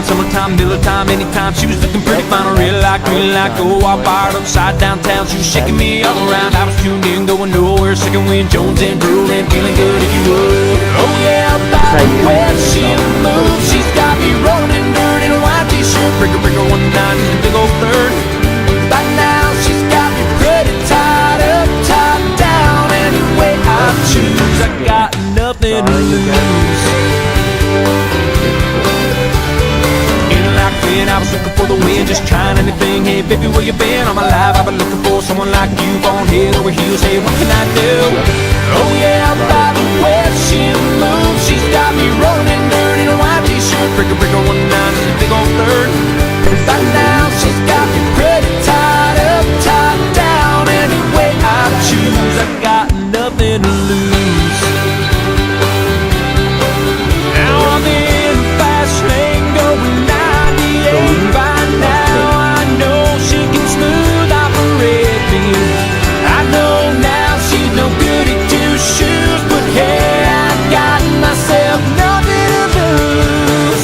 time, summertime, Miller time, anytime. She was looking pretty fine, I really like, green light, go. I fired upside downtown, she was shaking me all around. I was tuned in, going nowhere, second wind, Jones and drooling, feeling good if you would. Oh yeah, by the way she moves, she's got me rolling in dirt in a white t-shirt. Breaker, breaker, 1-9 in the big old third. By now she's got me pretty tied up, tied down. Any way I choose, I got nothing to lose. I was looking for the wind, just trying anything. Hey baby, where you been? I'm alive, I've been looking for someone like you. On head over heels, hey, what can I do? Oh yeah, by the way she moves, she's got me rolling in dirt in a white t-shirt. Breaker, breaker, 1-9 in the big old third. By now she's got me pretty tied up, tied down. Any way I choose, I got nothing to lose. Now I'm in the fast lane going by now. I know she can smooth operating. I know now she's no good at two shoes, but hey, I got myself nothing to lose.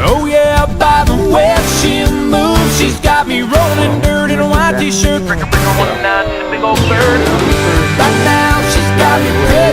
Oh yeah, by the way she moves, she's got me rolling dirt in a white t-shirt. Breaker, breaker, 1-9 in the big old bird. Right now she's got me ready.